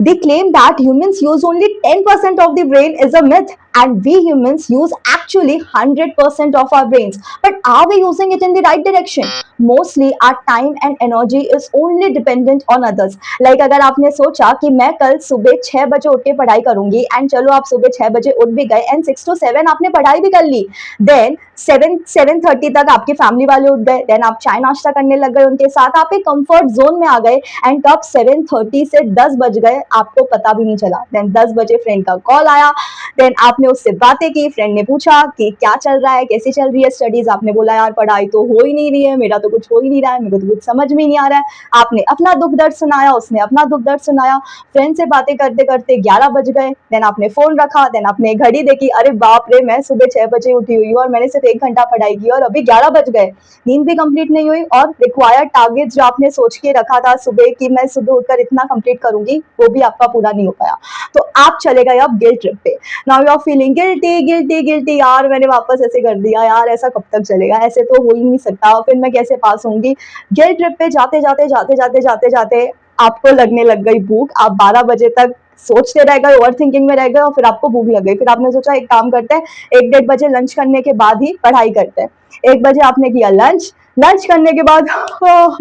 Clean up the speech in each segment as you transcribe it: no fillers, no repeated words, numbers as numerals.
They claim that humans use only 10% of the brain is a myth, and we humans use actually 100% of our brains. But are we using it in the right direction? Mostly our time and energy is only dependent on others. Like अगर आपने सोचा कि मैं कल सुबह 6 बजे उठ के पढ़ाई करूंगी, एंड चलो आप सुबह 6 बजे उठ भी गए एंड 6 to 7 आपने पढ़ाई भी कर ली, देन 7-7:30 तक आपकी फैमिली वाले उठ गए, देन आप चाय नाश्ता करने लग गए उनके साथ, आप एक कंफर्ट जोन में आ गए, एंड कब 7:30 से 10 बज गए आपको पता भी नहीं चला। देन 10 बजे फ्रेंड का कॉल आया, देन आपने उससे बातें की, फ्रेंड ने पूछा कि क्या चल रहा है, कैसी चल रही है स्टडीज, आपने बोला यार पढ़ाई तो हो ही नहीं रही है, मेरा तो कुछ हो ही नहीं रहा है, मेरे को तो कुछ समझ में ही नहीं आ रहा है। आपने अपना दुख दर्द सुनाया, उसने अपना दुख दर्द सुनाया, फ्रेंड से बातें करते करते 11 बज गए, देन आपने फोन रखा, देन आपने घड़ी देखी, अरे बाप रे मैं सुबह 6 बजे उठी हुई हूँ और मैंने सिर्फ 1 घंटा पढ़ाई की और अभी 11 बज गए, नींद भी कंप्लीट नहीं हुई, और रिक्वायर्ड टारगेट जो आपने सोच के रखा था सुबह कि मैं सुबह उठकर इतना कंप्लीट करूंगी, वो भी आपका पूरा नहीं हो पाया। तो आप चले गए अब गिल्ट ट्रिप पे। Now you are feeling guilty guilty guilty, यार मैंने वापस ऐसे कर दिया, यार ऐसा कब तक चलेगा, ऐसे तो हो ही नहीं सकता, फिर मैं कैसे पास होंगी। गिल्ट ट्रिप पे जाते जाते जाते जाते जाते जाते आपको लगने लग गई भूख, आप 12 बजे तक सोचते रह गए, ओवर थिंकिंग में रह गए, और फिर आपको भूख लग गई, फिर आपने सोचा एक काम करते हैं, 1-1:30 बजे लंच करने के बाद ही पढ़ाई करते हैं। 1 बजे आपने किया लंच, लंच करने के बाद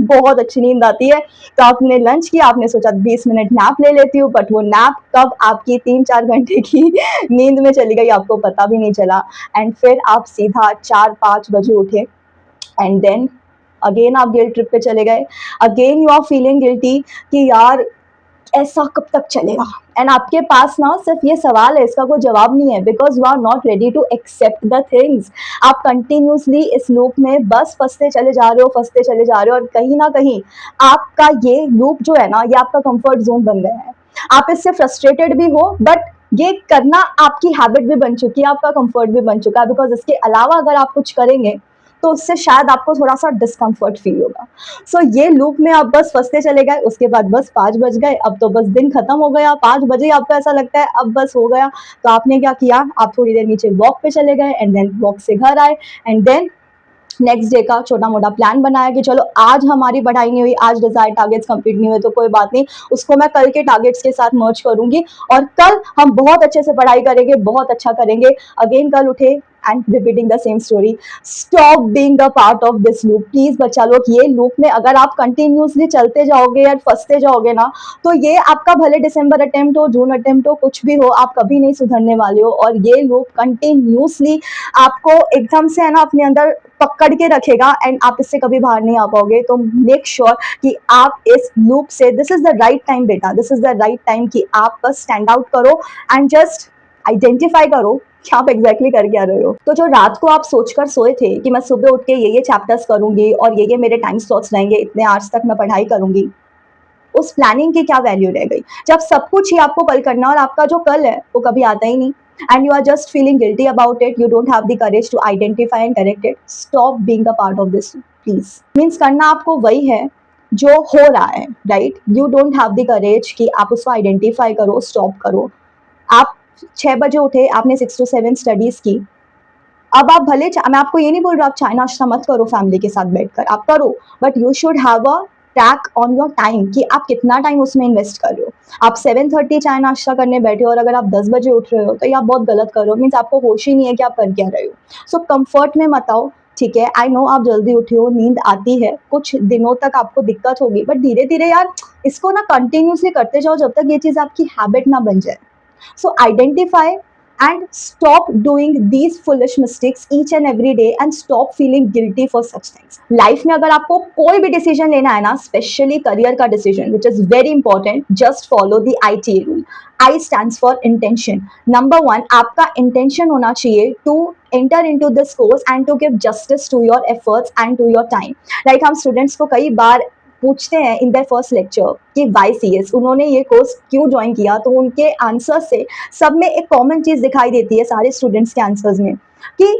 बहुत अच्छी नींद आती है, तो आपने लंच किया, आपने सोचा 20 मिनट नैप ले लेती हूँ, बट वो नैप कब आपकी 3-4 घंटे की नींद में चली गई आपको पता भी नहीं चला, एंड फिर आप सीधा 4-5 बजे उठे, एंड देन अगेन आप गिल्ट ट्रिप पे चले गए, again you are feeling guilty कि यार ऐसा कब तक चलेगा, एंड आपके पास ना सिर्फ ये सवाल है, इसका कोई जवाब नहीं है, because you are not ready to accept the things. आप कंटिन्यूसली इस लूप में बस फंसते चले जा रहे हो, फंसते चले जा रहे हो, और कहीं ना कहीं आपका ये लूप जो है ना, ये आपका कंफर्ट जोन बन गया है। आप इससे फ्रस्ट्रेटेड भी हो, बट ये करना आपकी हैबिट भी बन चुकी है, आपका कंफर्ट भी बन चुका है, बिकॉज इसके अलावा अगर आप कुछ करेंगे तो उससे शायद आपको थोड़ा सा डिस्कम्फर्ट फील होगा। सो ये लूप में आप बस फंसते चले गए, उसके बाद बस 5 बज गए, अब तो बस दिन खत्म हो गया, 5 बजे आपको ऐसा लगता है अब बस हो गया, तो आपने क्या किया, आप थोड़ी देर नीचे वॉक पे चले गए, एंड देन वॉक से घर आए, एंड देन नेक्स्ट डे का छोटा मोटा प्लान बनाया कि चलो आज हमारी पढ़ाई नहीं हुई, आज डिजायर टारगेट्स कंप्लीट नहीं हुए, तो कोई बात नहीं, उसको मैं कल के टारगेट्स के साथ मर्ज करूंगी, और कल हम बहुत अच्छे से पढ़ाई करेंगे, बहुत अच्छा करेंगे। अगेन कल उठे and repeating the same story. Stop being a part of this loop please बच्चा लोग। ये लूप में अगर आप कंटिन्यूसली चलते जाओगे या फंसते जाओगे ना, तो ये आपका भले दिसंबर अटेम्प्ट हो, जून अटेम्प्ट हो, कुछ भी हो, आप कभी नहीं सुधरने वाले हो, और ये लूप कंटिन्यूसली आपको एकदम से है ना अपने अंदर पकड़ के रखेगा, एंड आप इससे कभी बाहर नहीं आ पाओगे। तो मेक श्योर कि आप इस लूप से, this is the right time बेटा, this is the right time कि आप बस स्टैंड आउट करो एंड जस्ट आइडेंटिफाई करो कि आप एग्जैक्टली कर क्या रहे हो। तो जो रात को आप सोचकर सोए थे कि मैं सुबह उठ के ये चैप्टर्स करूंगी और ये मेरे टाइम स्लॉट्स रहेंगे, इतने आवर्स तक मैं पढ़ाई करूंगी, उस प्लानिंग की क्या वैल्यू रह गई जब सब कुछ ही आपको कल करना, और आपका जो कल है वो कभी आता ही नहीं, and you are just feeling guilty about it, you don't have the courage to identify and correct it. Stop being a part of this please. Means करना आपको वही है जो हो रहा है, right? You don't have the करेज कि आप उसको आइडेंटिफाई करो, स्टॉप करो। आप 6 बजे उठे, आपने 6 to 7 स्टडीज की, अब आप भले, मैं आपको ये नहीं बोल रहा आप चाय नाश्ता मत करो फैमिली के साथ बैठकर, आप करो, but you should have a track on your time कि आप कितना टाइम उसमें इन्वेस्ट कर रहे हो। आप 7:30 चाय नाश्ता करने बैठे हो और अगर आप 10 बजे उठ रहे हो तो ये आप बहुत गलत कर रहे हो, मीन्स आपको होश ही नहीं है कि आप कर क्या रहे हो। सो कंफर्ट में मत आओ, ठीक है? आई नो आप जल्दी उठे हो, नींद आती है, कुछ दिनों तक आपको दिक्कत होगी, बट धीरे धीरे यार इसको ना कंटिन्यूसली करते जाओ जब तक ये चीज़ आपकी हैबिट ना बन जाए। So identify and stop doing these foolish mistakes each and every day and stop feeling guilty for such things. Life में अगर आपको कोई भी डिसीजन लेना है ना, स्पेशली करियर का decision which is very important, just follow the ITA rule. I stands for intention. Number 1, आपका intention होना चाहिए to enter into this course and to give justice to your efforts and to your time. Like हम students को कई बार पूछते हैं in the first lecture कि Y CS, उन्होंने ये कोर्स क्यों ज्वाइन किया, तो उनके आंसर से सब में एक कॉमन चीज दिखाई देती है सारे स्टूडेंट्स के आंसर्स में कि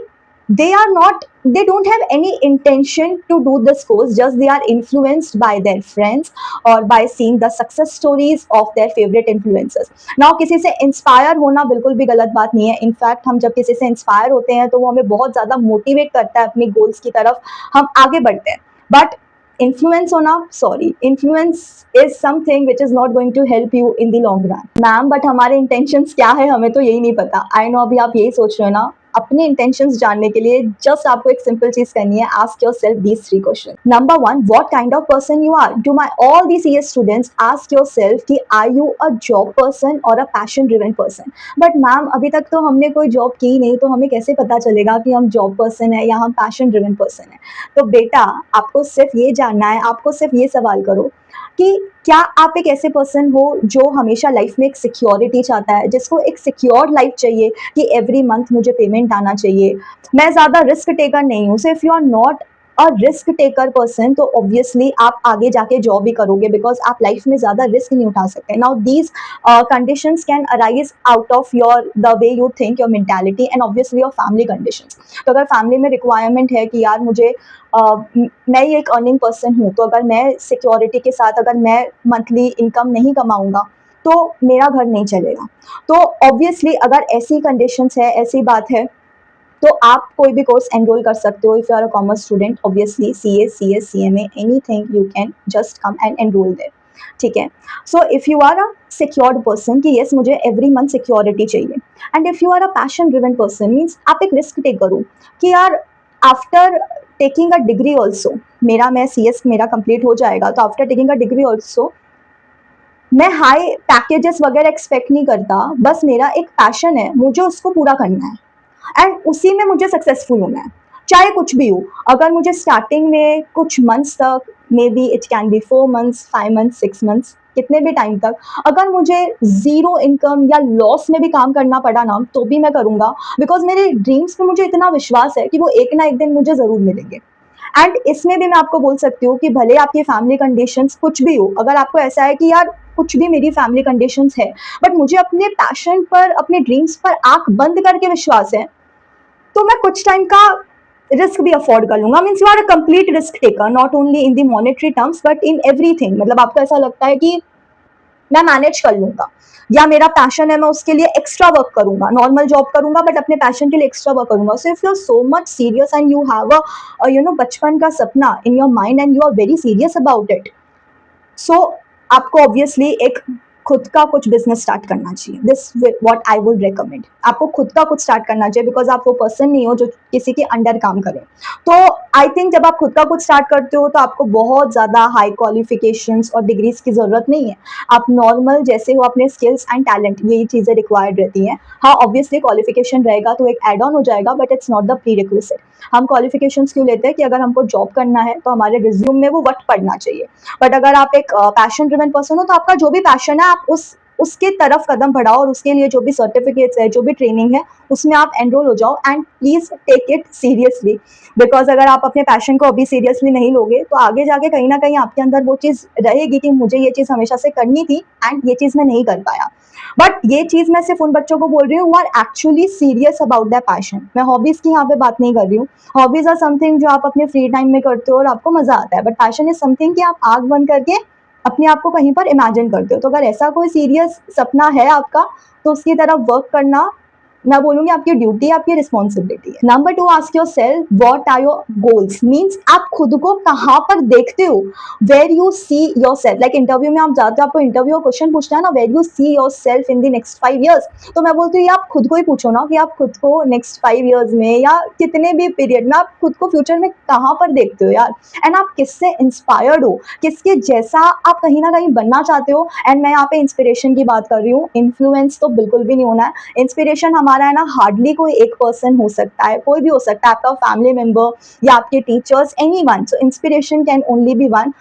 they don't have any intention to do this course, just they are influenced by their friends or by seeing the success stories of their favorite influencers. Now किसी से इंस्पायर होना बिल्कुल भी गलत बात नहीं है, इनफैक्ट हम जब किसी से इंस्पायर होते हैं तो वो हमें बहुत ज्यादा मोटिवेट करता है अपनी गोल्स की तरफ, हम आगे बढ़ते हैं, बट इन्फ्लुएंस होना, sorry, influence is something which is not going to help you in the long run. Ma'am but हमारे इंटेंशंस क्या है हमें तो यही नहीं पता। आई नो अभी आप यही सोच रहे हो ना। अपने इंटेंशंस जानने के लिए जस्ट आपको एक सिंपल चीज करनी है, ask yourself these 3 question. Number 1, what kind of person you are. To my all the CS students, ask yourself कि are you a job person और a passion driven person. But ma'am अभी तक तो हमने कोई जॉब की नहीं, तो हमें कैसे पता चलेगा कि हम जॉब पर्सन है या हम पैशन ड्रिवन पर्सन है। तो बेटा आपको सिर्फ ये जानना है, आपको सिर्फ ये सवाल करो कि क्या आप एक ऐसे पर्सन हो जो हमेशा लाइफ में एक सिक्योरिटी चाहता है, जिसको एक सिक्योर लाइफ चाहिए कि एवरी मंथ मुझे पेमेंट आना चाहिए। मैं ज़्यादा रिस्क टेकर नहीं हूँ। So if you are not a risk taker person तो ऑब्वियसली आप आगे जाके जॉब भी करोगे, बिकॉज आप लाइफ में ज़्यादा रिस्क नहीं उठा सकते। Now these conditions can arise out of your the way you think, your mentality and obviously your family conditions. तो अगर फैमिली में रिक्वायरमेंट है कि यार मुझे मैं ही एक अर्निंग पर्सन हूँ, तो अगर मैं सिक्योरिटी के साथ अगर मैं मंथली इनकम नहीं कमाऊंगा तो मेरा घर नहीं चलेगा। तो ऑब्वियसली अगर ऐसी कंडीशंस है, ऐसी बात है, तो आप कोई भी कोर्स एनरोल कर सकते हो। If you are a commerce student, obviously C A C S C M A anything you can just come and enrol there. ठीक है। So if you are a secured person कि yes मुझे every month security चाहिए, and if you are a passion driven person means आप एक risk taker हो कि यार after taking a degree also, मैं सी एस मेरा कंप्लीट हो जाएगा, तो after taking a degree also मैं हाई पैकेजेस वगैरह एक्सपेक्ट नहीं करता। बस मेरा एक पैशन है, मुझे उसको पूरा करना है एंड उसी में मुझे सक्सेसफुल होना है, चाहे कुछ भी हो। अगर मुझे स्टार्टिंग में कुछ मंथ्स तक, may be it can be 4 months, 5 months, 6 months, कितने भी टाइम तक अगर मुझे ज़ीरो इनकम या लॉस में भी काम करना पड़ा ना, तो भी मैं करूँगा, बिकॉज मेरे ड्रीम्स पे मुझे इतना विश्वास है कि वो एक ना एक दिन मुझे ज़रूर मिलेंगे। एंड इसमें भी मैं आपको बोल सकती हूँ कि भले आपकी फैमिली कंडीशंस कुछ भी हो, अगर आपको ऐसा है कि यार कुछ भी मेरी फैमिली कंडीशंस है, बट मुझे अपने पैशन पर, अपने ड्रीम्स पर आंख बंद करके विश्वास है, तो मैं कुछ टाइम का रिस्क भी अफोर्ड कर लूंगा। Means you are a complete risk taker, not only in the monetary terms but in everything. मतलब आपको ऐसा लगता है कि मैं मैनेज कर लूंगा, या मेरा पैशन है मैं उसके लिए एक्स्ट्रा वर्क करूंगा, नॉर्मल जॉब करूंगा बट अपने पैशन के लिए एक्स्ट्रा वर्क करूंगा। So if you are so much serious and you have a बचपन का सपना in your mind and you are very serious about it, so आपको ऑब्वियसली एक खुद का कुछ बिजनेस स्टार्ट करना चाहिए। This what I would recommend. आपको खुद का कुछ स्टार्ट करना चाहिए, बिकॉज आप वो पर्सन नहीं हो जो किसी के अंडर काम करे। तो आई थिंक जब आप खुद का कुछ स्टार्ट करते हो तो आपको बहुत ज़्यादा हाई क्वालिफिकेशंस और डिग्रीज की ज़रूरत नहीं है। आप नॉर्मल जैसे हो, अपने स्किल्स एंड टैलेंट, यही चीज़ें रिक्वायर्ड रहती हैं। हाँ ऑब्वियसली क्वालिफिकेशन रहेगा तो एक एड ऑन हो जाएगा, but it's not the pre requisite. हम क्वालिफिकेशंस क्यों लेते हैं कि अगर हमको जॉब करना है तो हमारे रिज्यूम में वो वक्त पड़ना चाहिए। बट अगर आप एक पैशन ड्रिवन पर्सन हो तो आपका जो भी पैशन है आप उसके तरफ कदम बढ़ाओ, और उसके लिए जो भी सर्टिफिकेट्स है, जो भी ट्रेनिंग है, उसमें आप एनरोल हो जाओ and please take it seriously. Because अगर आप अपने पैशन को अभी सीरियसली नहीं लोगे तो आगे जाके कहीं ना कहीं आपके अंदर वो चीज़ रहेगी कि मुझे ये चीज़ हमेशा से करनी थी एंड ये चीज़ मैं नहीं कर पाया। बट ये चीज़ मैं सिर्फ उन बच्चों को बोल रही हूँ are actually serious about that passion. मैं हॉबीज़ की यहाँ पे बात नहीं कर रही हूँ। हॉबीज़ आर समथिंग जो आप अपने फ्री टाइम में करते हो और आपको मजा आता है, बट पैशन इज समथिंग कि आप आग बंद करके अपने आप को कहीं पर इमेजिन करते हो। तो अगर ऐसा कोई सीरियस सपना है आपका तो उसकी तरफ वर्क करना, मैं बोलूंगी आपकी ड्यूटी, आपकी रिस्पॉन्सिबिलिटी है। Number 2, ask yourself what are your goals. Means आप खुद को कहाँ पर देखते हो, where you see yourself. Like interview में आप जाते हो, आपको इंटरव्यू क्वेश्चन पूछना है ना, where you see yourself in the next 5 years। तो मैं बोलती हूँ आप खुद को ही पूछो ना कि आप खुद को नेक्स्ट 5 years में या कितने भी पीरियड में आप खुद को फ्यूचर में कहाँ पर देखते हो यार, एंड आप किससे इंस्पायर्ड हो, किसके जैसा आप कहीं ना कहीं बनना चाहते हो। एंड मैं यहाँ पे इंस्पिरेशन की बात कर रही हूँ, इन्फ्लुएंस तो बिल्कुल भी नहीं होना है। इंस्पिरेशन हमारा है ना, हार्डली कोई एक पर्सन हो सकता है, कोई भी हो सकता है, आपका फैमिली मेंबर या आपके teachers, anyone. So inspiration can only be one.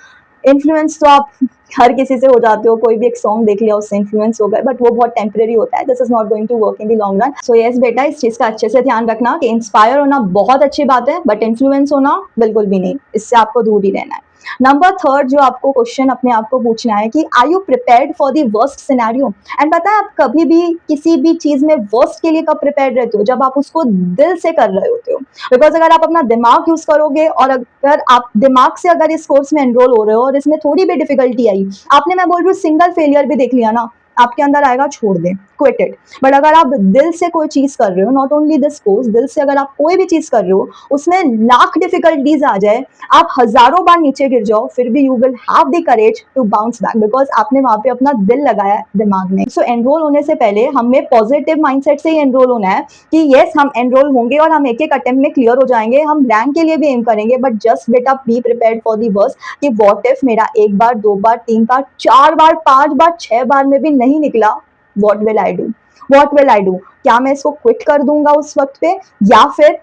Influence तो आप हर किसी से हो जाते हो, कोई भी एक सॉन्ग देख लिया उससे इन्फ्लुएंस हो गए, बट वो बहुत टेम्परेरी होता है। This is not going to work in the long run. So yes बेटा, इस चीज का अच्छे से ध्यान रखना कि इंस्पायर होना बहुत अच्छी बात है, बट इन्फ्लुएंस होना बिल्कुल भी नहीं, इससे आपको दूर ही रहना है। नंबर 3 जो आपको क्वेश्चन अपने आप को पूछना है कि are you prepared for the worst scenario. And पता है आप कभी भी किसी भी चीज में वर्स्ट के लिए कब प्रिपेयर्ड रहते हो, जब आप उसको दिल से कर रहे होते हो। बिकॉज अगर आप अपना दिमाग यूज करोगे और अगर आप दिमाग से अगर इस कोर्स में एनरोल हो रहे हो और इसमें थोड़ी भी डिफिकल्टी आई, आपने, मैं बोल रही हूँ, सिंगल फेलियर भी देख लिया ना, आपके अंदर आएगा छोड़ दे, क्विट इट। बट अगर आप दिल से कोई चीज कर रहे हो, नॉट ओनली दिस कोर्स, दिल से अगर आप कोई भी चीज कर रहे हो, उसमें लाख डिफिकल्टीज आ जाए, आप हजारों बार नीचे गिर जाओ, फिर भी you will have the courage to bounce back, because आपने वहां पे अपना दिल लगाया है, दिमाग में। सो एनरोल होने से पहले हमें पॉजिटिव माइंडसेट से ही एनरोल होना है कि यस हम एनरोल होंगे और हम एक एक अटेम्प्ट में क्लियर हो जाएंगे, हम रैंक के लिए भी एम करेंगे, बट जस्ट बेटा be prepared for the worst कि व्हाट इफ मेरा एक बार, दो बार, तीन बार, चार बार, पांच बार, छह बार में भी नहीं निकला, what will I do, what will I do, क्या मैं इसको क्विट कर दूंगा उस वक्त पे, या फिर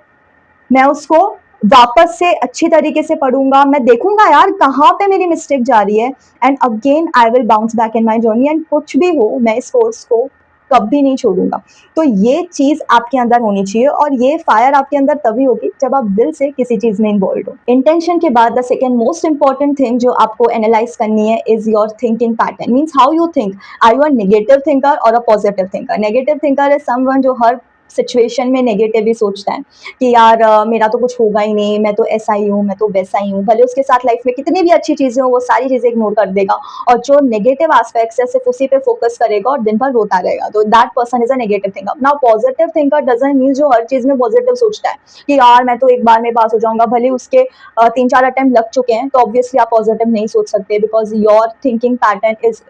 मैं उसको वापस से अच्छी तरीके से पढ़ूंगा, मैं देखूंगा यार कहाँ पे मेरी मिस्टेक जा रही है, and again I will bounce back in my journey, and कुछ भी हो मैं इस कोर्स को कभी नहीं छोड़ूंगा। तो ये चीज आपके अंदर होनी चाहिए, और ये फायर आपके अंदर तभी होगी जब आप दिल से किसी चीज में इन्वॉल्व हो। इंटेंशन के बाद the second most important thing जो आपको एनालाइज करनी है is your thinking pattern, means how you think. Are you a negative thinker or a positive thinker? Negative thinker is someone जो हर सिचुएशन में नेगेटिव ही सोचता है कि यार मेरा तो कुछ होगा ही नहीं, मैं तो ऐसा ही हूँ, मैं तो वैसा ही हूँ, भले उसके साथ लाइफ में कितनी भी अच्छी चीजें हो वो सारी चीजें इग्नोर कर देगा, और जो नेगेटिव एस्पेक्ट्स है सिर्फ उसी पे फोकस करेगा और दिन भर रोता रहेगा, तो that person is a negative thinker. Now positive thinker doesn't mean जो हर चीज में पॉजिटिव सोचता है कि यार मैं तो एक बार में पास हो जाऊंगा, भले उसके तीन चार अटेम्प्ट लग चुके हैं, तो ऑब्वियसली आप पॉजिटिव नहीं सोच सकते, because your thinking pattern is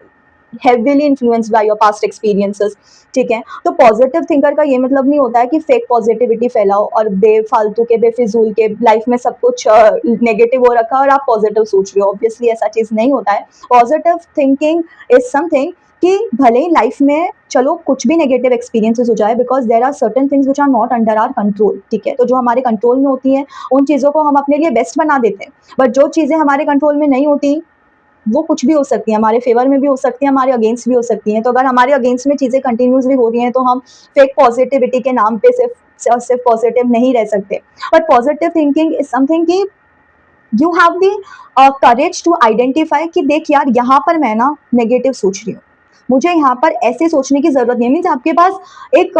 heavily influenced by your past experiences. ठीक है, तो पॉजिटिव थिंकर का ये मतलब नहीं होता है कि फेक पॉजिटिविटी फैलाओ और बेफालतू के बेफिजूल के लाइफ में सब कुछ नेगेटिव हो रखा और आप पॉजिटिव सोच रहे हो, ऑब्वियसली ऐसा चीज नहीं होता है। पॉजिटिव थिंकिंग इज समथिंग कि भले ही लाइफ में चलो कुछ भी नेगेटिव एक्सपीरियंसेस हो जाए, because there are certain things which are not under our control. ठीक है, तो जो हमारे कंट्रोल में होती हैं उन चीज़ों को हम अपने लिए बेस्ट बना देते हैं, बट जो चीज़ें हमारे कंट्रोल में नहीं होती वो कुछ भी हो सकती है, हमारे फेवर में भी हो सकती है, हमारे अगेंस्ट भी हो सकती हैं। तो अगर हमारे अगेंस्ट में चीज़ें कंटिन्यूसली हो रही हैं तो हम फेक पॉजिटिविटी के नाम पे सिर्फ पॉजिटिव नहीं रह सकते। But positive thinking is something कि you have the courage to identify कि देख यार यहाँ पर मैं ना नेगेटिव सोच रही हूँ, मुझे यहाँ पर ऐसे सोचने की जरूरत नहीं है। मीन्स आपके पास एक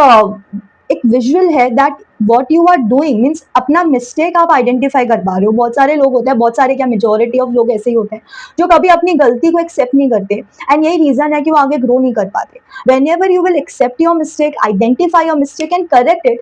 एक विजुअल है that what you are doing, means अपना मिस्टेक आप आइडेंटिफाई कर पा रहे हो। बहुत सारे लोग होते हैं, बहुत सारे क्या मेजोरिटी ऑफ लोग ऐसे ही होते हैं जो कभी अपनी गलती को एक्सेप्ट नहीं करते, एंड यही रीजन है कि वो आगे ग्रो नहीं कर पाते। Whenever you will accept your mistake, identify your mistake and correct it,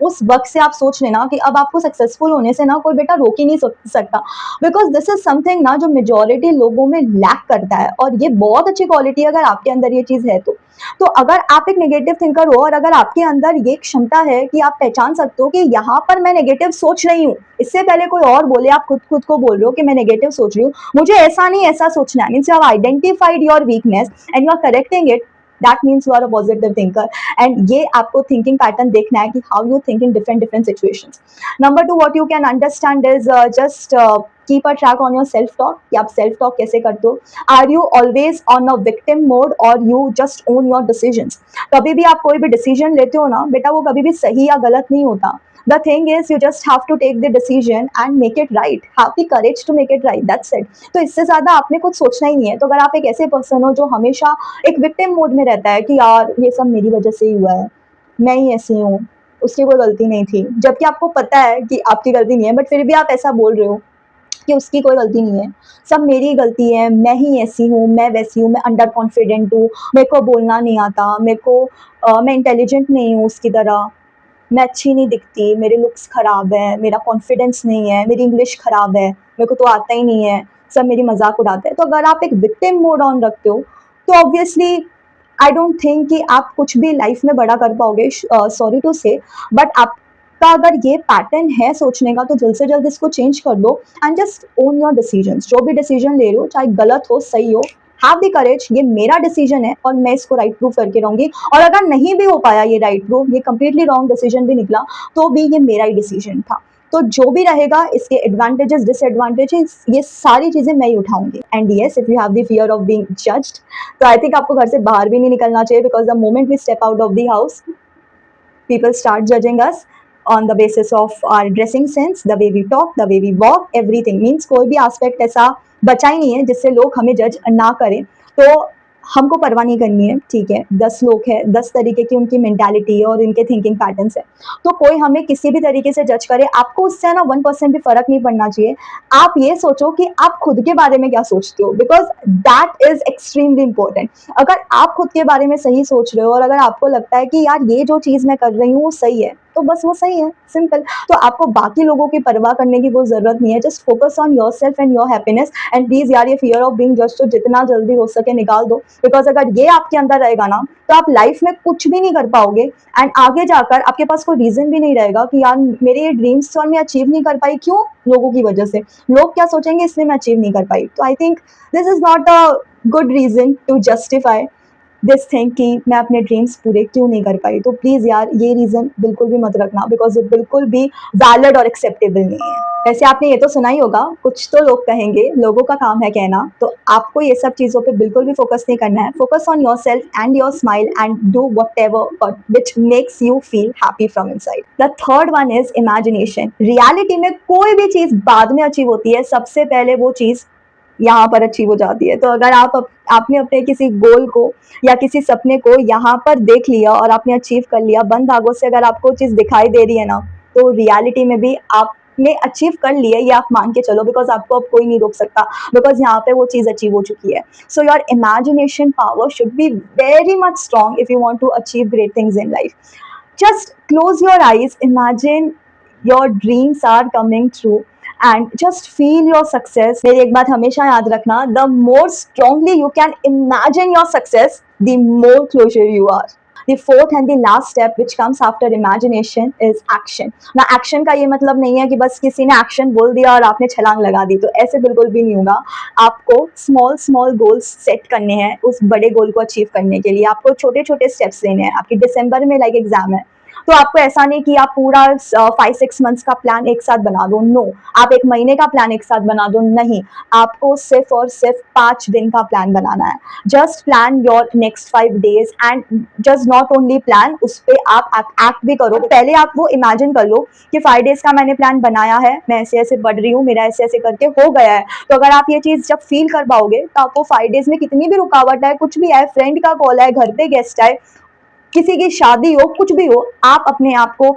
उस वक्त से आप सोच लेना कि अब आपको सक्सेसफुल होने से ना कोई बेटा रोक ही नहीं सकता, बिकॉज दिस इज समथिंग ना जो मेजोरिटी लोगों में लैक करता है, और ये बहुत अच्छी क्वालिटी है अगर आपके अंदर ये चीज है तो अगर आप एक नेगेटिव थिंकर हो और अगर आपके अंदर ये क्षमता है कि आप पहचान सकते हो कि यहाँ पर मैं नेगेटिव सोच रही हूँ, इससे पहले कोई और बोले आप खुद को बोल रहे हो कि मैं नेगेटिव सोच रही हूँ, मुझे ऐसा नहीं ऐसा सोचना है, means you have identified your weakness and you are correcting it, that means you are a positive thinker. And ये आपको थिंकिंग पैटर्न देखना है कि how you think in different situations. Number two, what you can understand is just keep a track on your self talk, कि आप self talk कैसे करते हो। Are you always on a victim mode और you just own your decisions? कभी भी आप कोई भी डिसीजन लेते हो ना बेटा, वो कभी भी सही या गलत नहीं होता। The thing is, you just have to take the decision and make it right. Have the courage to make it right. That's it. तो इससे ज्यादा आपने कुछ सोचना ही नहीं है। तो अगर आप एक ऐसे पर्सन हो जो हमेशा एक विक्टिम मोड में रहता है कि यार ये सब मेरी वजह से ही हुआ है, मैं ही ऐसी हूँ, उसकी कोई गलती नहीं थी, जबकि आपको पता है कि आपकी गलती नहीं है, बट फिर भी आप ऐसा बोल रहे हो कि उसकी कोई गलती नहीं है, सब मेरी गलती है, मैं ही ऐसी हूँ, मैं वैसी हूँ, मैं अंडर कॉन्फिडेंट हूँ, मेरे को बोलना नहीं आता, मैं इंटेलिजेंट नहीं हूँ उसकी तरह, मैं अच्छी नहीं दिखती, मेरे लुक्स खराब है, मेरा कॉन्फिडेंस नहीं है, मेरी इंग्लिश खराब है, मेरे को तो आता ही नहीं है, सब मेरी मजाक उड़ाते हैं। तो अगर आप एक विक्टिम मोड ऑन रखते हो तो ऑब्वियसली आई डोंट थिंक कि आप कुछ भी लाइफ में बड़ा कर पाओगे, सॉरी टू से, बट आपका अगर ये पैटर्न है सोचने का तो जल्द से जल्द इसको चेंज कर दो and just own your decisions. जो भी डिसीजन ले रहे हो, चाहे गलत हो सही हो, हैव द करेज, ये मेरा डिसीजन है और मैं इसको राइट प्रूव करके रहूंगी, और अगर नहीं भी हो पाया ये राइट प्रूव, ये कंप्लीटली रॉन्ग डिसीजन भी निकला, तो भी ये मेरा ही डिसीजन था। तो जो भी रहेगा इसके एडवांटेजेस डिसएडवांटेजेस ये सारी चीजें मैं ही उठाऊंगी। And yes, if you have the fear of being judged, तो आई थिंक आपको घर से बाहर भी नहीं निकलना चाहिए, because the moment we step out of the house, people start judging us on the basis of our dressing sense, the way we talk, the way we walk, everything, means कोई भी aspect ऐसा बचा ही नहीं है जिससे लोग हमें जज ना करें। तो हमको परवाह नहीं करनी है, ठीक है, 10 लोग हैं, 10 तरीके की उनकी मेंटालिटी है और इनके थिंकिंग पैटर्न्स है। तो कोई हमें किसी भी तरीके से जज करे, आपको उससे ना 1% भी फ़र्क नहीं पड़ना चाहिए। आप ये सोचो कि आप खुद के बारे में क्या सोचते हो, because that is extremely important. अगर आप खुद के बारे में सही सोच रहे हो और अगर आपको लगता है कि यार ये जो चीज़ मैं कर रही हूँ वो सही है, तो बस वो सही है, सिंपल। तो आपको बाकी लोगों की परवाह करने की कोई ज़रूरत नहीं है। Just focus on yourself and your happiness and please यार, ये फ़ियर ऑफ बीइंग जज्ड तो जितना जल्दी हो सके निकाल दो, बिकॉज़ अगर ये आपके अंदर रहेगा ना, तो आप लाइफ़ में कुछ भी नहीं कर पाओगे एंड आगे जाकर आपके पास कोई रीज़न भी नहीं रहेगा कि यार मेरे ये ड्रीम्स तो मैं अचीव नहीं कर पाई, क्यों? लोगों की वजह से। लोग क्या सोचेंगे इसलिए मैं अचीव नहीं कर पाई। तो I think this is not a good reason to justify this thing कि मैं अपने ड्रीम्स पूरे क्यों नहीं कर पाई। तो प्लीज़ यार, ये रीज़न बिल्कुल भी मत रखना, बिकॉज़ ये बिल्कुल भी वैलिड और एक्सेप्टेबल नहीं है। वैसे आपने ये तो सुना ही होगा, कुछ तो लोग कहेंगे, लोगों का काम है कहना। तो आपको ये सब चीज़ों पे बिल्कुल भी फ़ोकस नहीं करना है। Focus on yourself and your smile and do whatever which makes you feel happy from inside. The third one is imagination. Reality में कोई भी चीज़ बाद में अचीव होती है, सबसे पहले वो चीज़ यहाँ पर अचीव हो जाती है। तो अगर आपने अपने किसी गोल को या किसी सपने को यहाँ पर देख लिया और आपने अचीव कर लिया, बंद धागों से अगर आपको चीज़ दिखाई दे रही है ना, तो रियलिटी में भी आपने अचीव कर ली है, ये आप मान के चलो, बिकॉज़ आपको अब कोई नहीं रोक सकता, बिकॉज़ यहाँ पे वो चीज़ अचीव हो चुकी है। So your imagination power should be very much strong if you want to achieve great things in life. Just close your eyes, imagine your dreams are coming true and just feel your success. मेरी एक बात हमेशा याद रखना, the more strongly you can imagine your success, the more closer you are. The fourth and the last step which comes after imagination is action. ना action का ये मतलब नहीं है कि बस किसी ने action बोल दिया और आपने छलांग लगा दी, तो ऐसे बिल्कुल भी नहीं होगा। आपको small goals सेट करने हैं उस बड़े गोल को अचीव करने के लिए। आपको छोटे छोटे स्टेप्स लेने हैं। आपकी दिसंबर में लाइक एग्जाम है, तो आपको ऐसा नहीं कि आप पूरा 5-6 मंथ्स का प्लान एक साथ बना दो, नो। आप एक महीने का प्लान एक साथ बना दो, नहीं। आपको सिर्फ और सिर्फ 5 दिन का प्लान बनाना है। Just plan your next 5 days and just not only plan, उस पर आप एक्ट भी करो। पहले आप वो इमेजिन कर लो कि 5 डेज का मैंने प्लान बनाया है, मैं ऐसे ऐसे बढ़ रही हूँ, मेरा ऐसे ऐसे करके हो गया है। तो अगर आप ये चीज़ जब फील कर पाओगे, तो आपको 5 डेज में कितनी भी रुकावट है, कुछ भी है, फ्रेंड का कॉल है, घर पे गेस्ट आए, किसी की शादी हो, कुछ भी हो, आप अपने आप को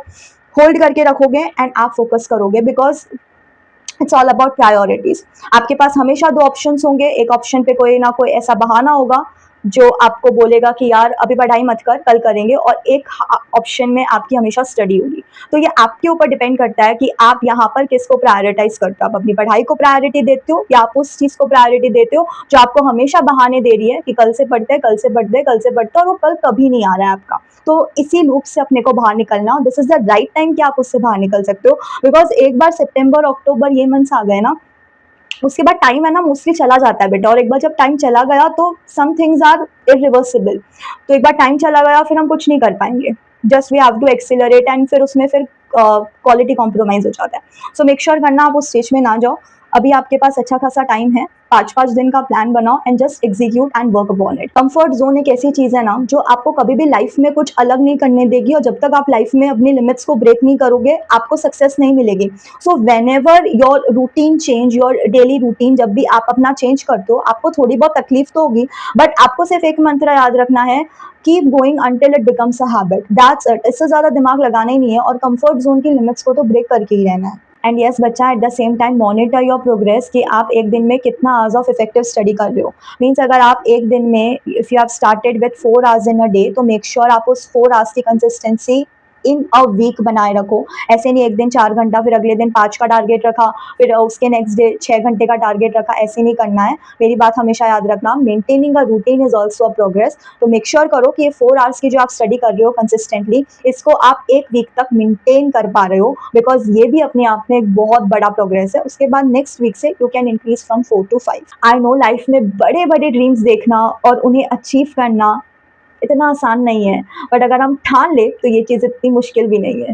होल्ड करके रखोगे एंड आप फोकस करोगे, because it's all about priorities. आपके पास हमेशा 2 ऑप्शंस होंगे। एक ऑप्शन पे कोई ना कोई ऐसा बहाना होगा जो आपको बोलेगा कि यार अभी पढ़ाई मत कर, कल करेंगे, और एक ऑप्शन में आपकी हमेशा स्टडी होगी। तो ये आपके ऊपर डिपेंड करता है कि आप यहाँ पर किसको प्रायोरिटाइज करते हो। आप अपनी पढ़ाई को प्रायोरिटी देते हो या आप उस चीज़ को प्रायोरिटी देते हो जो आपको हमेशा बहाने दे रही है कि कल से पढ़ते हैं, कल से पढ़ते हैं, कल से पढ़ते हैं, और वो कल कभी नहीं आ रहा है आपका। तो इसी लूप से अपने को बाहर निकलना, this is the right time कि आप उससे बाहर निकल सकते हो, बिकॉज एक बार सितंबर अक्टूबर ये मंथ्स आ गए ना, उसके बाद टाइम है ना मोस्टली चला जाता है बेटा। और एक बार जब टाइम चला गया तो सम थिंग्स आर इरिवर्सिबल। तो एक बार टाइम चला गया फिर हम कुछ नहीं कर पाएंगे। Just we have to accelerate and फिर उसमें फिर क्वालिटी कॉम्प्रोमाइज हो जाता है। सो मेक श्योर करना आप उस स्टेज में ना जाओ। अभी आपके पास अच्छा खासा टाइम है, 5-5 दिन का प्लान बनाओ and just execute and work upon it. Comfort zone एक ऐसी चीज है ना जो आपको कभी भी लाइफ में कुछ अलग नहीं करने देगी, और जब तक आप लाइफ में अपनी लिमिट्स को ब्रेक नहीं करोगे आपको सक्सेस नहीं मिलेगी। So when ever your routine change, your daily routine जब भी आप अपना चेंज करते हो, आपको थोड़ी बहुत तकलीफ तो होगी, बट आपको सिर्फ एक मंत्र याद रखना है, keep going until it becomes a habit, that's it. इससे ज्यादा दिमाग लगाना ही नहीं है, और कंफर्ट जोन की लिमिट्स को तो ब्रेक करके ही रहना है। एंड यस बच्चा, at the same time monitor your progress कि आप एक दिन में कितना आवर्स ऑफ इफेक्टिव स्टडी कर रहे हो। मीन्स अगर आप एक दिन में if you have started with 4 hours in a day, तो मेक श्योर आप उस 4 आवर्स की कंसिस्टेंसी इन अ वीक बनाए रखो। ऐसे नहीं एक दिन 4 घंटा, फिर अगले दिन 5 का टारगेट रखा, फिर उसके नेक्स्ट डे 6 घंटे का टारगेट रखा, ऐसे नहीं करना है। मेरी बात हमेशा याद रखना, maintaining a routine is also a progress. तो मेक श्योर करो कि ये 4 आवर्स की जो आप स्टडी कर रहे हो कंसिस्टेंटली, इसको आप एक वीक तक मेंटेन कर पा रहे हो, बिकॉज ये भी अपने आप में एक बहुत बड़ा प्रोग्रेस है। उसके बाद नेक्स्ट वीक से you can increase from 4 to 5। I know life में बड़े बड़े ड्रीम्स देखना और उन्हें अचीव करना इतना आसान नहीं है, बट अगर हम ठान ले तो ये चीज़ इतनी मुश्किल भी नहीं है।